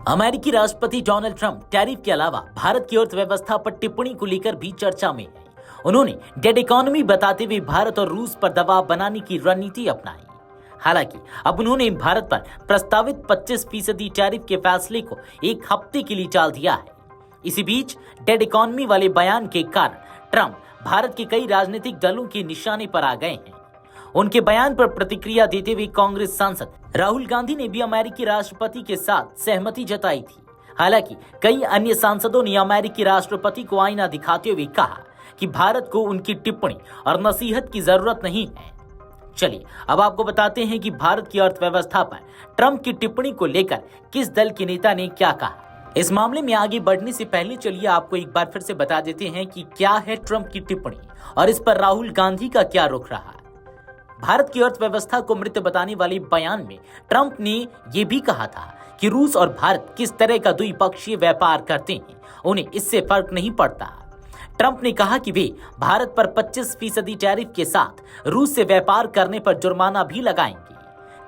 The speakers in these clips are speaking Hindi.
अमेरिकी राष्ट्रपति डोनाल्ड ट्रंप टैरिफ के अलावा भारत की अर्थव्यवस्था पर टिप्पणी को लेकर भी चर्चा में है। उन्होंने डेड इकोनॉमी बताते हुए भारत और रूस पर दबाव बनाने की रणनीति अपनाई। हालांकि अब उन्होंने भारत पर प्रस्तावित 25% टैरिफ के फैसले को एक हफ्ते के लिए टाल दिया है। इसी बीच डेड इकोनॉमी वाले बयान के कारण ट्रंप भारत के कई राजनीतिक दलों के निशाने पर आ गए हैं। उनके बयान पर प्रतिक्रिया देते हुए कांग्रेस सांसद राहुल गांधी ने भी अमेरिकी राष्ट्रपति के साथ सहमति जताई थी। हालांकि कई अन्य सांसदों ने अमेरिकी राष्ट्रपति को आईना दिखाते हुए कहा कि भारत को उनकी टिप्पणी और नसीहत की जरूरत नहीं है। चलिए अब आपको बताते हैं कि भारत की अर्थव्यवस्था पर ट्रंप की टिप्पणी को लेकर किस दल के नेता ने क्या कहा। इस मामले में आगे बढ़ने से पहले चलिए आपको एक बार फिर से बता देते हैं कि क्या है ट्रंप की टिप्पणी और इस पर राहुल गांधी का क्या रुख रहा। भारत की अर्थव्यवस्था को मृत बताने वाले बयान में ट्रंप ने यह भी कहा था कि रूस और भारत किस तरह का द्विपक्षीय व्यापार करते हैं, उन्हें इससे फर्क नहीं पड़ता। ट्रंप ने कहा कि वे भारत पर 25% टैरिफ के साथ रूस से व्यापार करने पर जुर्माना भी लगाएंगे।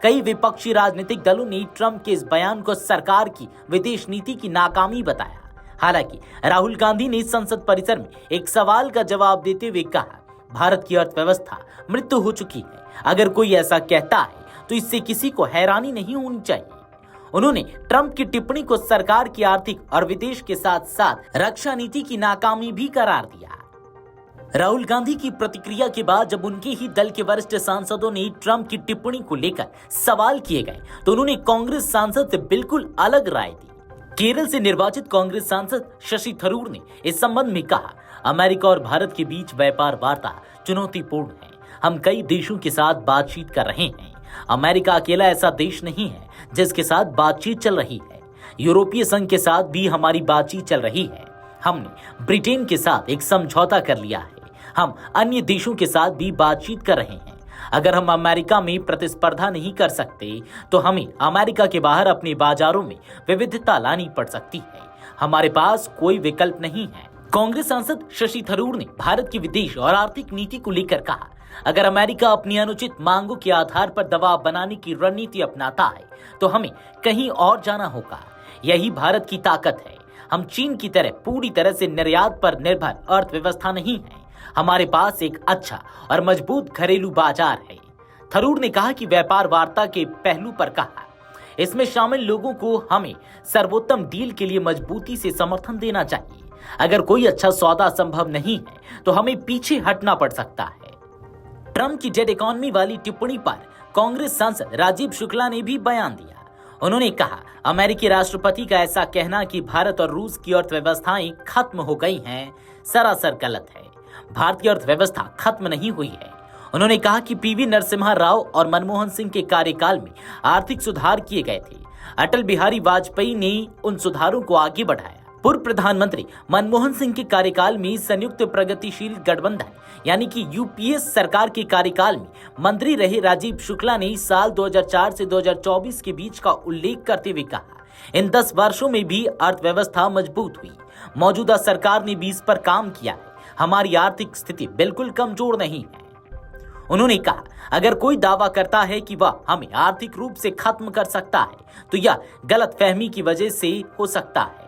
कई विपक्षी राजनीतिक दलों ने ट्रंप के इस बयान को सरकार की विदेश नीति की नाकामी बताया। हालांकि राहुल गांधी ने संसद परिसर में एक सवाल का जवाब देते हुए कहा, भारत की अर्थव्यवस्था मृत्यु हो चुकी है। अगर कोई ऐसा कहता है तो इससे किसी को हैरानी नहीं होनी चाहिए। उन्होंने ट्रंप की टिप्पणी को सरकार की आर्थिक और विदेश के साथ साथ रक्षा नीति की नाकामी भी करार दिया। राहुल गांधी की प्रतिक्रिया के बाद जब उनके ही दल के वरिष्ठ सांसदों ने ट्रंप की टिप्पणी को लेकर सवाल किए गए तो उन्होंने कांग्रेस सांसद से बिल्कुल अलग राय दी। केरल से निर्वाचित कांग्रेस सांसद शशि थरूर ने इस संबंध में कहा, अमेरिका और भारत के बीच व्यापार वार्ता चुनौतीपूर्ण है। हम कई देशों के साथ बातचीत कर रहे हैं। अमेरिका अकेला ऐसा देश नहीं है जिसके साथ बातचीत चल रही है। यूरोपीय संघ के साथ भी हमारी बातचीत चल रही है। हमने ब्रिटेन के साथ एक समझौता कर लिया है। हम अन्य देशों के साथ भी बातचीत कर रहे हैं। अगर हम अमेरिका में प्रतिस्पर्धा नहीं कर सकते तो हमें अमेरिका के बाहर अपने बाजारों में विविधता लानी पड़ सकती है। हमारे पास कोई विकल्प नहीं है। कांग्रेस सांसद शशि थरूर ने भारत की विदेश और आर्थिक नीति को लेकर कहा, अगर अमेरिका अपनी अनुचित मांगों के आधार पर दबाव बनाने की रणनीति अपनाता है तो हमें कहीं और जाना होगा। यही भारत की ताकत है। हम चीन की तरह पूरी तरह से निर्यात पर निर्भर अर्थव्यवस्था नहीं है। हमारे पास एक अच्छा और मजबूत घरेलू बाजार है। थरूर ने कहा कि व्यापार वार्ता के पहलू पर कहा, इसमें शामिल लोगों को हमें सर्वोत्तम डील के लिए मजबूती से समर्थन देना चाहिए। अगर कोई अच्छा सौदा संभव नहीं है तो हमें पीछे हटना पड़ सकता है। ट्रंप की डेड इकोनॉमी वाली टिप्पणी पर कांग्रेस सांसद राजीव शुक्ला ने भी बयान दिया। उन्होंने कहा, अमेरिकी राष्ट्रपति का ऐसा कहना कि भारत और रूस की अर्थव्यवस्थाएं खत्म हो गई हैं, सरासर गलत है। भारत की अर्थव्यवस्था खत्म नहीं हुई है। उन्होंने कहा कि पीवी नरसिम्हा राव और मनमोहन सिंह के कार्यकाल में आर्थिक सुधार किए गए थे। अटल बिहारी वाजपेयी ने उन सुधारों को आगे बढ़ाया। पूर्व प्रधानमंत्री मनमोहन सिंह के कार्यकाल में संयुक्त प्रगतिशील गठबंधन यानी कि यूपीए सरकार के कार्यकाल में मंत्री रहे राजीव शुक्ला ने साल 2004 से 2024 के बीच का उल्लेख करते हुए कहा, इन 10 वर्षों में भी अर्थव्यवस्था मजबूत हुई। मौजूदा सरकार ने भी इस पर काम किया है। हमारी आर्थिक स्थिति बिल्कुल कमजोर नहीं है। उन्होंने कहा, अगर कोई दावा करता है कि वह हमें आर्थिक रूप से खत्म कर सकता है तो यह गलतफहमी की वजह से हो सकता है।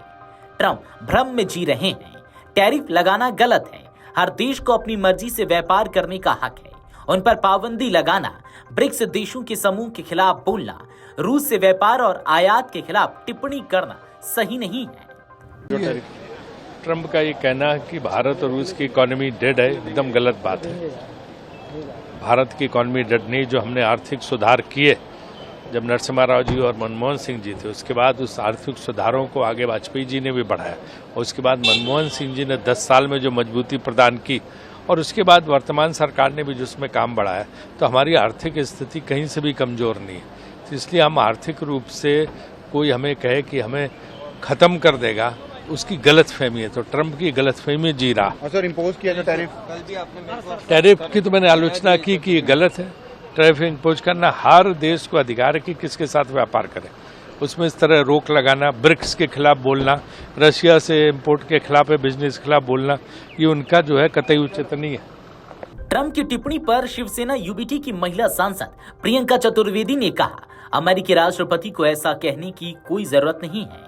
ट्रंप भ्रम में जी रहे हैं। टैरिफ लगाना गलत है। हर देश को अपनी मर्जी से व्यापार करने का हक है। उन पर पाबंदी लगाना, ब्रिक्स देशों के समूह के खिलाफ बोलना, रूस से व्यापार और आयात के खिलाफ टिप्पणी करना सही नहीं है। ट्रंप का ये कहना है कि भारत और रूस की इकोनॉमी डेड है, एकदम गलत बात है। भारत की इकोनॉमी डेड नहीं। जो हमने आर्थिक सुधार किए जब नरसिम्हा राव जी और मनमोहन सिंह जी थे, उसके बाद उस आर्थिक सुधारों को आगे वाजपेयी जी ने भी बढ़ाया और उसके बाद मनमोहन सिंह जी ने 10 साल में जो मजबूती प्रदान की और उसके बाद वर्तमान सरकार ने भी जिसमें काम बढ़ाया, तो हमारी आर्थिक स्थिति कहीं से भी कमजोर नहीं है। तो इसलिए हम आर्थिक रूप से कोई हमें कहे कि हमें खत्म कर देगा, उसकी गलत फहमी है। तो ट्रंप की गलत फहमी जी रहा। सर, इम्पोज किया जो टैरिफ की तो मैंने आलोचना की कि ये गलत है। टैरिफ इम्पोज करना, हर देश को अधिकार है कि किसके साथ व्यापार करे। उसमें इस तरह रोक लगाना, ब्रिक्स के खिलाफ बोलना, रशिया से इम्पोर्ट के खिलाफ है, बिजनेस के खिलाफ बोलना, ये उनका जो है कतई उचित नहीं है। ट्रंप की टिप्पणी पर शिवसेना यूबीटी की महिला सांसद प्रियंका चतुर्वेदी ने कहा, अमेरिकी राष्ट्रपति को ऐसा कहने की कोई जरूरत नहीं है।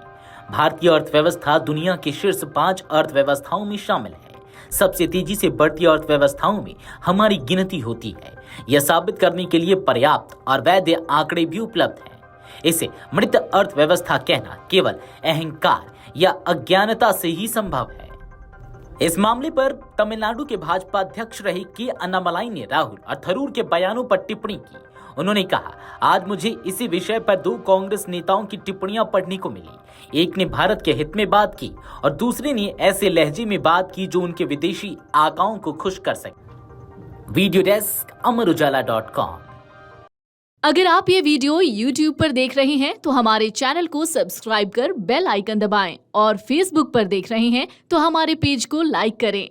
भारतीय अर्थव्यवस्था दुनिया के शीर्ष 5 अर्थव्यवस्थाओं में शामिल है। सबसे तेजी से बढ़ती अर्थव्यवस्थाओं में हमारी गिनती होती है। यह साबित करने के लिए पर्याप्त और वैध आंकड़े भी उपलब्ध हैं। इसे मृत अर्थव्यवस्था कहना केवल अहंकार या अज्ञानता से ही संभव है। इस मामले पर तमिलनाडु के भाजपा अध्यक्ष रहे के अन्नामलाई ने राहुल और थरूर के बयानों पर टिप्पणी की। उन्होंने कहा, आज मुझे इसी विषय पर 2 कांग्रेस नेताओं की टिप्पणियां पढ़ने को मिली। एक ने भारत के हित में बात की और दूसरे ने ऐसे लहजे में बात की जो उनके विदेशी आकाओं को खुश कर सके। वीडियो डेस्क अमरउजाला.com। अगर आप ये वीडियो YouTube पर देख रहे हैं तो हमारे चैनल को सब्सक्राइब कर बेल आइकन दबाएं और Facebook पर देख रहे हैं तो हमारे पेज को लाइक करें।